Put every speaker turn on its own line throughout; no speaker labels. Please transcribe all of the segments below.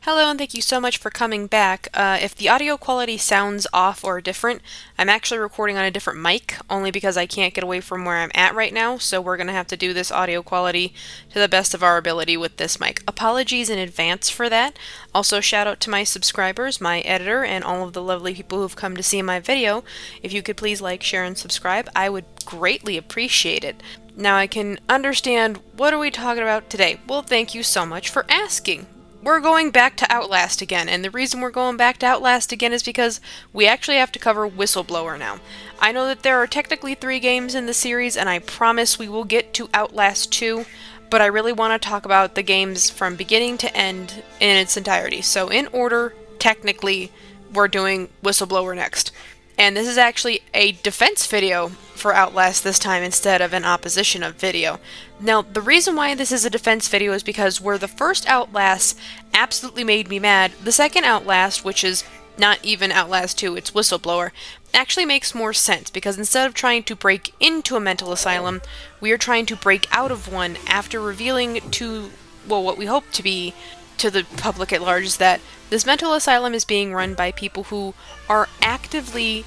Hello, and thank you so much for coming back. If the audio quality sounds off or different, I'm actually recording on a different mic, only because I can't get away from where I'm at right now, so we're going to have to do this audio quality to the best of our ability with this mic. Apologies in advance for that. Also, shout out to my subscribers, my editor, and all of the lovely people who've come to see my video. If you could please like, share, and subscribe, I would greatly appreciate it. Now I can understand, what are we talking about today? Well, thank you so much for asking. We're going back to Outlast again, and the reason we're going back to Outlast again is because we actually have to cover Whistleblower now. I know that there are technically 3 games in the series, and I promise we will get to Outlast 2, but I really want to talk about the games from beginning to end in its entirety. So in order, technically, we're doing Whistleblower next. And this is actually a defense video for Outlast this time instead of an opposition of video. Now, the reason why this is a defense video is because where the first Outlast absolutely made me mad, the second Outlast, which is not even Outlast 2, it's Whistleblower, actually makes more sense because instead of trying to break into a mental asylum, we are trying to break out of one after revealing to, well, what we hope to be to the public at large is that this mental asylum is being run by people who are actively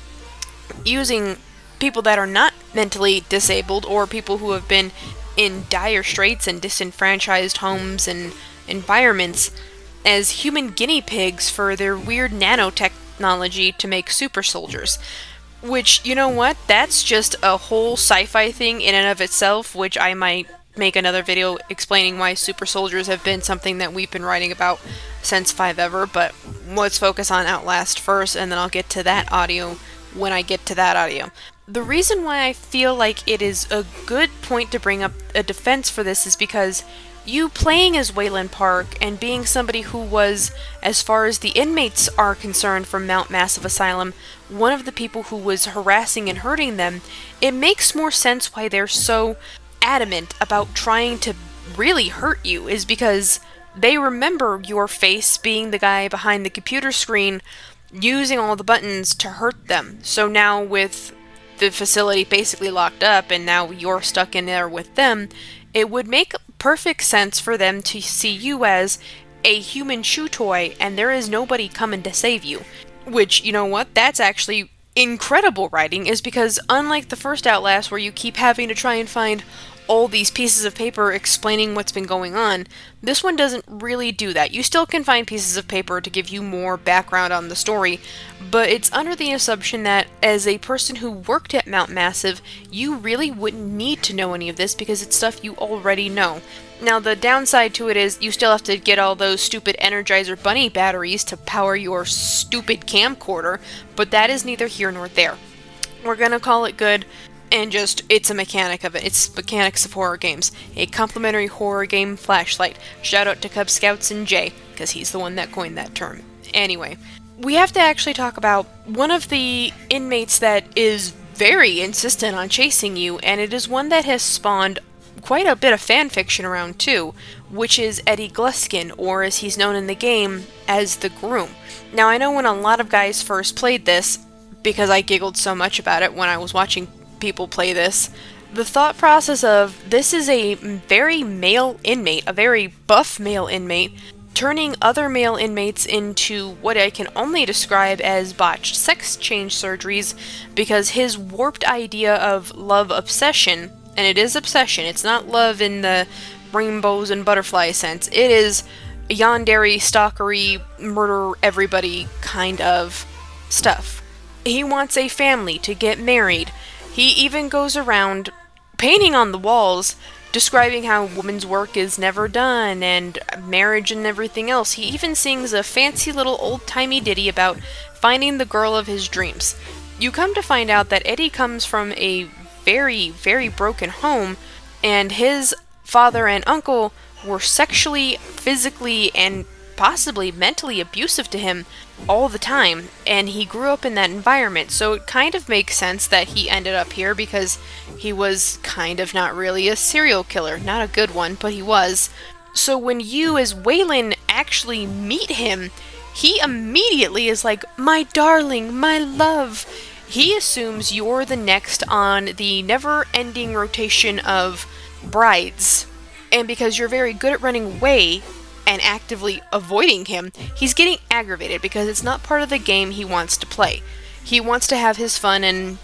using people that are not mentally disabled or people who have been in dire straits and disenfranchised homes and environments as human guinea pigs for their weird nanotechnology to make super soldiers. Which, you know what? That's just a whole sci-fi thing in and of itself, which I might make another video explaining why super soldiers have been something that we've been writing about since 5-ever, but let's focus on Outlast first, and then I'll get to that audio when I get to that audio. The reason why I feel like it is a good point to bring up a defense for this is because you playing as Wayland Park and being somebody who was, as far as the inmates are concerned from Mount Massive Asylum, one of the people who was harassing and hurting them, it makes more sense why they're so adamant about trying to really hurt you, is because they remember your face being the guy behind the computer screen using all the buttons to hurt them. So now with the facility basically locked up and now you're stuck in there with them, it would make perfect sense for them to see you as a human chew toy and there is nobody coming to save you. Which, you know what, that's actually incredible writing, is because unlike the first Outlast where you keep having to try and find all these pieces of paper explaining what's been going on, this one doesn't really do that. You still can find pieces of paper to give you more background on the story, but it's under the assumption that as a person who worked at Mount Massive, you really wouldn't need to know any of this because it's stuff you already know. Now, the downside to it is you still have to get all those stupid Energizer Bunny batteries to power your stupid camcorder, but that is neither here nor there. We're gonna call it good, and just, it's a mechanic of it. It's mechanics of horror games. A complimentary horror game flashlight. Shout out to Cub Scouts and Jay, because he's the one that coined that term. Anyway, we have to actually talk about one of the inmates that is very insistent on chasing you, and it is one that has spawned quite a bit of fanfiction around too, which is Eddie Gluskin, or as he's known in the game as the Groom. Now, I know when a lot of guys first played this, because I giggled so much about it when I was watching people play this, the thought process of this is a very male inmate, a very buff male inmate, turning other male inmates into what I can only describe as botched sex change surgeries, because his warped idea of love obsession, and it is obsession, it's not love in the rainbows and butterfly sense, it is yandere, stalkery, murder everybody kind of stuff. He wants a family, to get married. He even goes around painting on the walls, describing how women's work is never done, and marriage and everything else. He even sings a fancy little old-timey ditty about finding the girl of his dreams. You come to find out that Eddie comes from a very, very broken home, and his father and uncle were sexually, physically, and possibly mentally abusive to him all the time, and he grew up in that environment, so it kind of makes sense that he ended up here because he was kind of not really a serial killer. Not a good one, but he was. So when you as Wayland actually meet him, he immediately is like, "My darling, my love." He assumes you're the next on the never-ending rotation of brides, and because you're very good at running away, and actively avoiding him, he's getting aggravated because it's not part of the game he wants to play. He wants to have his fun and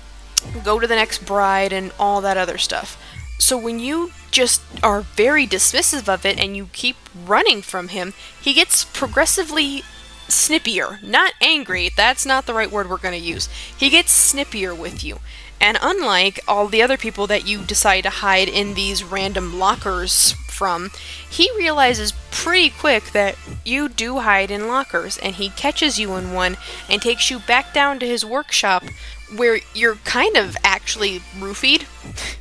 go to the next bride and all that other stuff. So when you just are very dismissive of it and you keep running from him, he gets progressively snippier. Not angry, that's not the right word we're going to use. He gets snippier with you. And unlike all the other people that you decide to hide in these random lockers from, he realizes pretty quick that you do hide in lockers, and he catches you in one and takes you back down to his workshop where you're kind of actually roofied.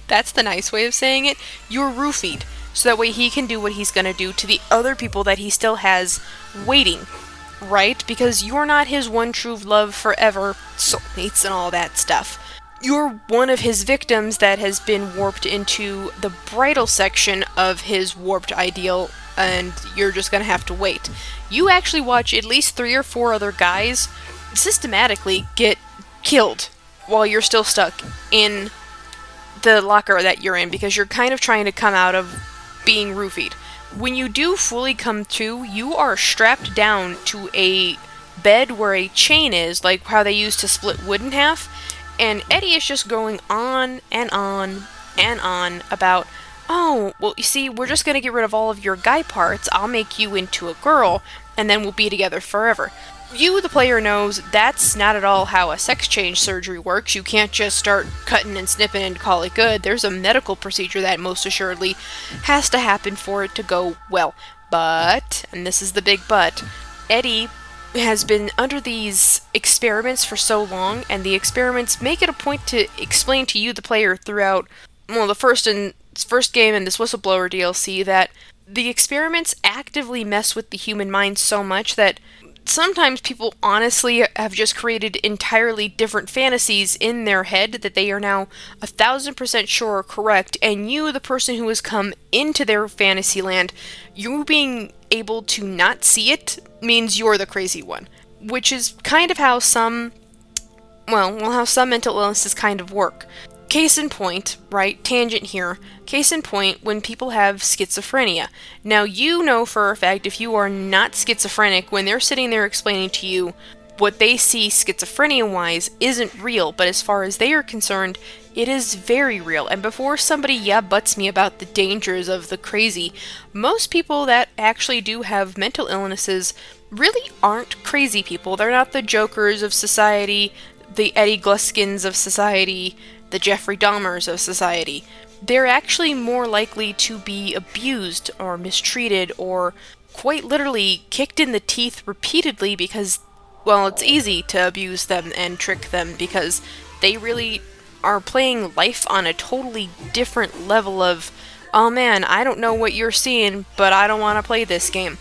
That's the nice way of saying it. You're roofied. So that way he can do what he's going to do to the other people that he still has waiting, right? Because you're not his one true love forever, soulmates and all that stuff. You're one of his victims that has been warped into the bridal section of his warped ideal, and you're just gonna have to wait. You actually watch at least 3 or 4 other guys systematically get killed while you're still stuck in the locker that you're in, because you're kind of trying to come out of being roofied. When you do fully come to, you are strapped down to a bed where a chain is, like how they used to split wood in half. And Eddie is just going on and on and on about, oh, well, you see, we're just going to get rid of all of your guy parts, I'll make you into a girl, and then we'll be together forever. You, the player, knows that's not at all how a sex change surgery works. You can't just start cutting and snipping and call it good. There's a medical procedure that most assuredly has to happen for it to go well. But, and this is the big but, Eddie has been under these experiments for so long, and the experiments make it a point to explain to you, the player, throughout, well, the first game in this Whistleblower DLC, that the experiments actively mess with the human mind so much that sometimes people honestly have just created entirely different fantasies in their head that they are now 1,000% sure are correct, and you, the person who has come into their fantasy land, you being able to not see it means you're the crazy one. Which is kind of how some mental illnesses kind of work. Case in point, right, tangent here, case in point, when people have schizophrenia. Now, you know for a fact if you are not schizophrenic, when they're sitting there explaining to you what they see schizophrenia-wise isn't real, but as far as they are concerned, it is very real. And before somebody butts me about the dangers of the crazy, most people that actually do have mental illnesses really aren't crazy people. They're not the Jokers of society, the Eddie Gluskins of society, the Jeffrey Dahmers of society. They're actually more likely to be abused or mistreated or quite literally kicked in the teeth repeatedly because, well, it's easy to abuse them and trick them because they really are playing life on a totally different level of, oh man, I don't know what you're seeing, but I don't want to play this game.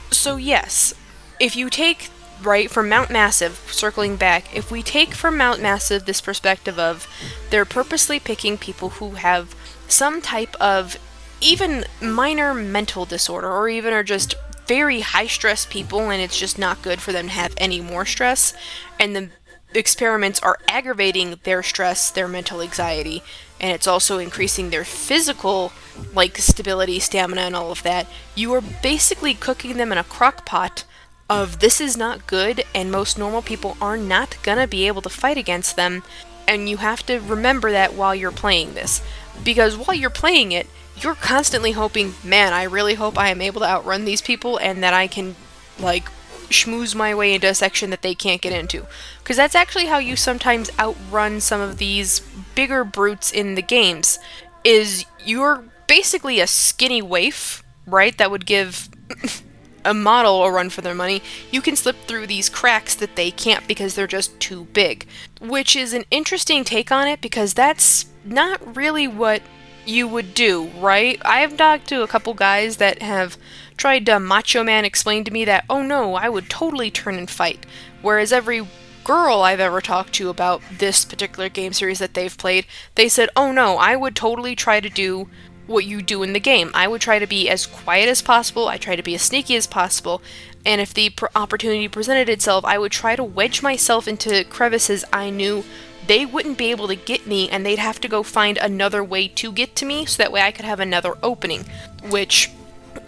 So yes, if you take, right, from Mount Massive, circling back, if we take from Mount Massive this perspective of they're purposely picking people who have some type of even minor mental disorder, or even are just very high stress people and it's just not good for them to have any more stress, and the experiments are aggravating their stress, their mental anxiety, and it's also increasing their physical, like, stability, stamina, and all of that, you are basically cooking them in a crock pot of this is not good, and most normal people are not gonna be able to fight against them, and you have to remember that while you're playing this. Because while you're playing it, you're constantly hoping, man, I really hope I am able to outrun these people, and that I can, like, schmooze my way into a section that they can't get into. Because that's actually how you sometimes outrun some of these bigger brutes in the games, is you're basically a skinny waif, right, that would give a model a run for their money. You can slip through these cracks that they can't because they're just too big. Which is an interesting take on it, because that's not really what you would do, right? I've talked to a couple guys that have tried to Macho Man explain to me that, oh no, I would totally turn and fight. Whereas every girl I've ever talked to about this particular game series that they've played, they said, oh no, I would totally try to do what you do in the game. I would try to be as quiet as possible, I try to be as sneaky as possible, and if the opportunity presented itself, I would try to wedge myself into crevices I knew they wouldn't be able to get me, and they'd have to go find another way to get to me, so that way I could have another opening. Which,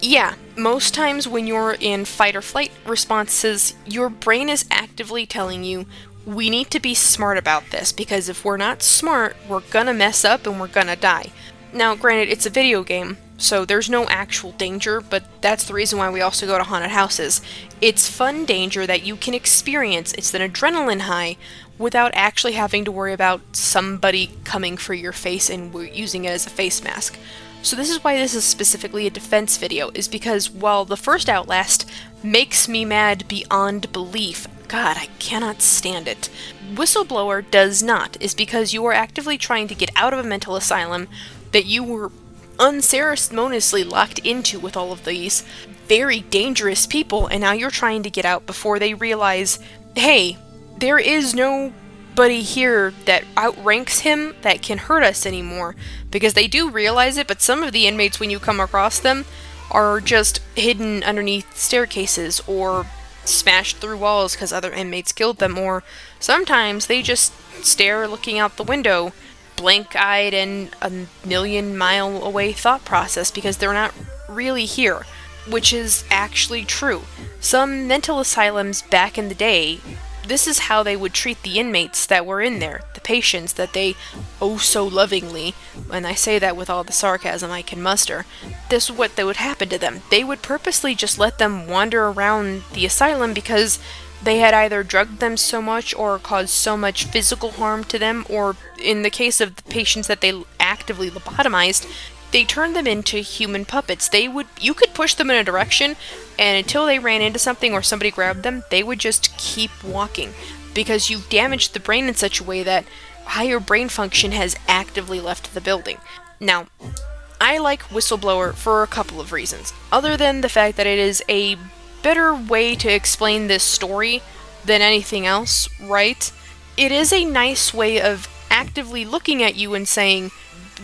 Yeah, most times when you're in fight or flight responses, your brain is actively telling you, we need to be smart about this, because if we're not smart, we're gonna mess up and we're gonna die. Now, granted, it's a video game, so there's no actual danger, but that's the reason why we also go to haunted houses. It's fun danger that you can experience, it's an adrenaline high, without actually having to worry about somebody coming for your face and using it as a face mask. So this is why this is specifically a defense video, is because while the first Outlast makes me mad beyond belief, God, I cannot stand it, Whistleblower does not, is because you are actively trying to get out of a mental asylum that you were unceremoniously locked into with all of these very dangerous people, and now you're trying to get out before they realize, hey, there is nobody here that outranks him that can hurt us anymore. Because they do realize it, but some of the inmates, when you come across them, are just hidden underneath staircases or smashed through walls because other inmates killed them, or sometimes they just stare looking out the window, blank-eyed and a million-mile-away thought process because they're not really here, which is actually true. Some mental asylums back in the day, this is how they would treat the inmates that were in there, the patients that they oh so lovingly, and I say that with all the sarcasm I can muster, this is what would happen to them. They would purposely just let them wander around the asylum because they had either drugged them so much or caused so much physical harm to them, or in the case of the patients that they actively lobotomized, they turned them into human puppets. You could push them in a direction, and until they ran into something or somebody grabbed them, they would just keep walking, because you've damaged the brain in such a way that higher brain function has actively left the building. Now, I like Whistleblower for a couple of reasons, other than the fact that it is a better way to explain this story than anything else, right? It is a nice way of actively looking at you and saying,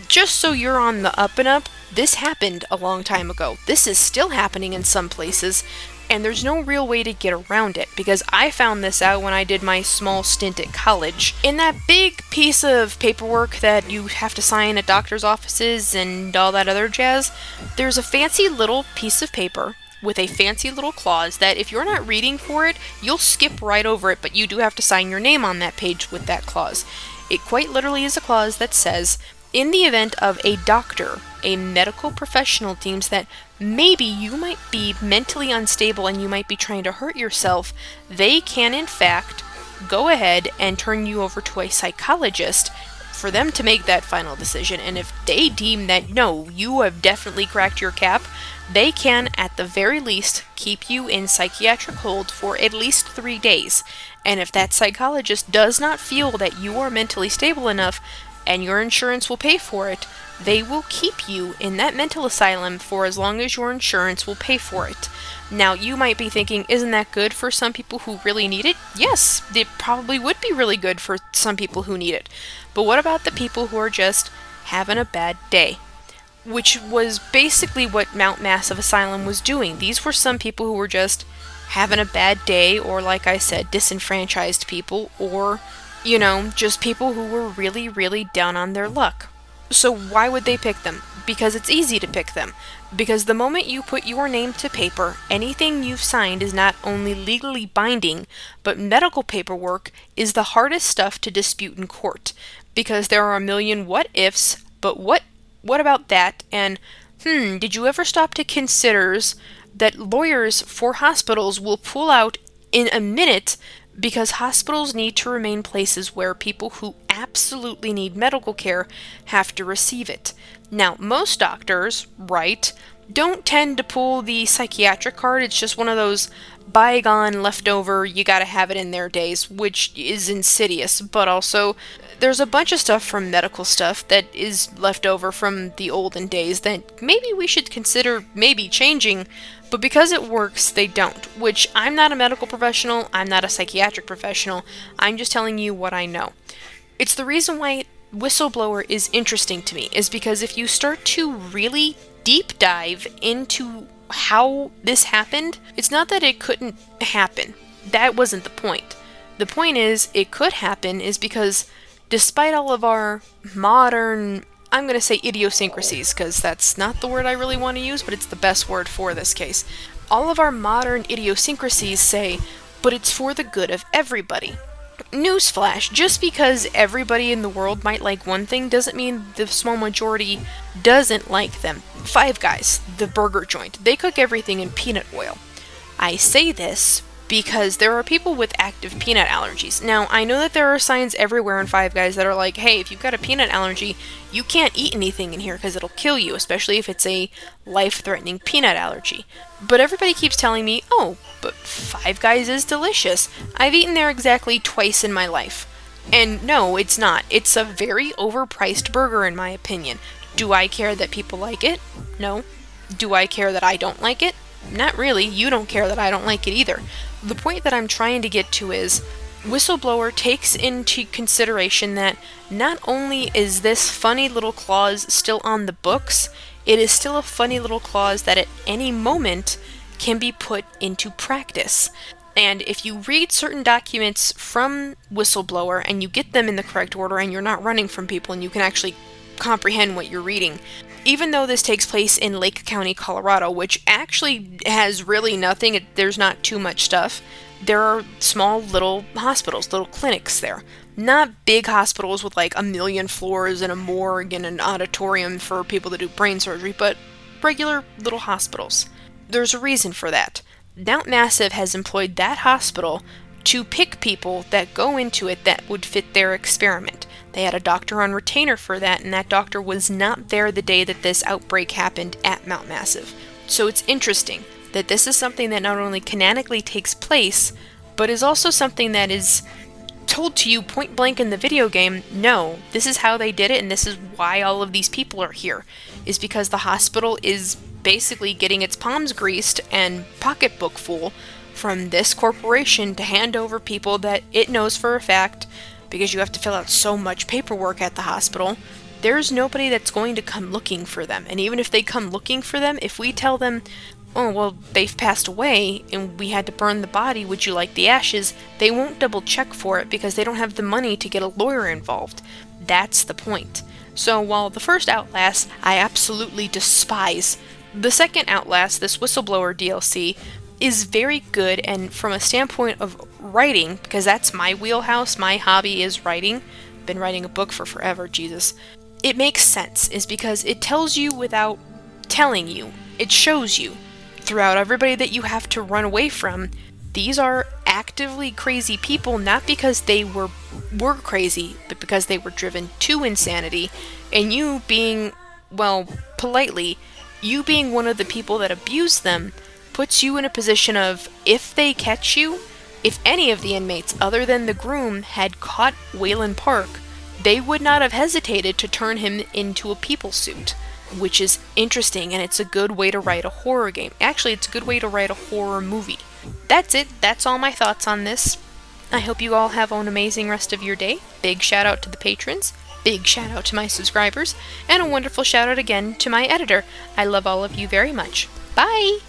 just so you're on the up and up, this happened a long time ago. This is still happening in some places, and there's no real way to get around it, because I found this out when I did my small stint at college. In that big piece of paperwork that you have to sign at doctor's offices and all that other jazz, there's a fancy little piece of paper with a fancy little clause that if you're not reading for it, you'll skip right over it, but you do have to sign your name on that page with that clause. It quite literally is a clause that says, in the event of a doctor, a medical professional deems that maybe you might be mentally unstable and you might be trying to hurt yourself, they can in fact go ahead and turn you over to a psychologist for them to make that final decision. And if they deem that no, you have definitely cracked your cap, they can at the very least keep you in psychiatric hold for at least 3 days. And if that psychologist does not feel that you are mentally stable enough and your insurance will pay for it, they will keep you in that mental asylum for as long as your insurance will pay for it. Now, you might be thinking, isn't that good for some people who really need it? Yes, it probably would be really good for some people who need it. But what about the people who are just having a bad day? Which was basically what Mount Massive Asylum was doing. These were some people who were just having a bad day, or like I said, disenfranchised people, or just people who were really, really down on their luck. So why would they pick them? Because it's easy to pick them. Because the moment you put your name to paper, anything you've signed is not only legally binding, but medical paperwork is the hardest stuff to dispute in court. Because there are a million what-ifs, but what about that? And, did you ever stop to consider that lawyers for hospitals will pull out in a minute because hospitals need to remain places where people who absolutely need medical care have to receive it. Now, most doctors, right, don't tend to pull the psychiatric card. It's just one of those bygone, leftover, you gotta have it in their days, which is insidious, but also there's a bunch of stuff from medical stuff that is left over from the olden days that maybe we should consider maybe changing, but because it works, they don't, which I'm not a medical professional, I'm not a psychiatric professional, I'm just telling you what I know. It's the reason why Whistleblower is interesting to me, is because if you start to really deep dive into how this happened, it's not that it couldn't happen. That wasn't the point. The point is, it could happen is because despite all of our modern I'm going to say idiosyncrasies, because that's not the word I really want to use, but it's the best word for this case. All of our modern idiosyncrasies say, but it's for the good of everybody. Newsflash, just because everybody in the world might like one thing doesn't mean the small majority doesn't like them. Five Guys, the burger joint, they cook everything in peanut oil. I say this because there are people with active peanut allergies. Now, I know that there are signs everywhere in Five Guys that are like, hey, if you've got a peanut allergy, you can't eat anything in here because it'll kill you, especially if it's a life-threatening peanut allergy. But everybody keeps telling me, oh, but Five Guys is delicious. I've eaten there exactly twice in my life. And no, it's not. It's a very overpriced burger in my opinion. Do I care that people like it? No. Do I care that I don't like it? Not really. You don't care that I don't like it either. The point that I'm trying to get to is, Whistleblower takes into consideration that not only is this funny little clause still on the books, it is still a funny little clause that at any moment can be put into practice. And if you read certain documents from Whistleblower and you get them in the correct order and you're not running from people and you can actually comprehend what you're reading, even though this takes place in Lake County, Colorado, which actually has really nothing, there's not too much stuff, there are small little hospitals, little clinics there. Not big hospitals with like 1 million floors and a morgue and an auditorium for people to do brain surgery, but regular little hospitals. There's a reason for that. Mount Massive has employed that hospital to pick people that go into it that would fit their experiment. They had a doctor on retainer for that, and that doctor was not there the day that this outbreak happened at Mount Massive. So it's interesting that this is something that not only canonically takes place, but is also something that is told to you point blank in the video game, no, this is how they did it, and this is why all of these people are here, is because the hospital is basically getting its palms greased and pocketbook full from this corporation to hand over people that it knows for a fact, because you have to fill out so much paperwork at the hospital, there's nobody that's going to come looking for them. And even if they come looking for them, if we tell them, oh, well, they've passed away and we had to burn the body, would you like the ashes? They won't double check for it because they don't have the money to get a lawyer involved. That's the point. So while the first Outlast I absolutely despise, the second Outlast, this Whistleblower DLC, is very good, and from a standpoint of writing, because that's my wheelhouse, my hobby is writing, been writing a book for forever, Jesus, it makes sense, is because it tells you without telling you, it shows you, throughout everybody that you have to run away from, these are actively crazy people, not because they were crazy, but because they were driven to insanity, and you being, well, politely, you being one of the people that abuse them, puts you in a position of, if they catch you, if any of the inmates other than the groom had caught Waylon Park, they would not have hesitated to turn him into a people suit, which is interesting, and it's a good way to write a horror game. Actually, it's a good way to write a horror movie. That's it. That's all my thoughts on this. I hope you all have an amazing rest of your day. Big shout out to the patrons. Big shout out to my subscribers. And a wonderful shout out again to my editor. I love all of you very much. Bye!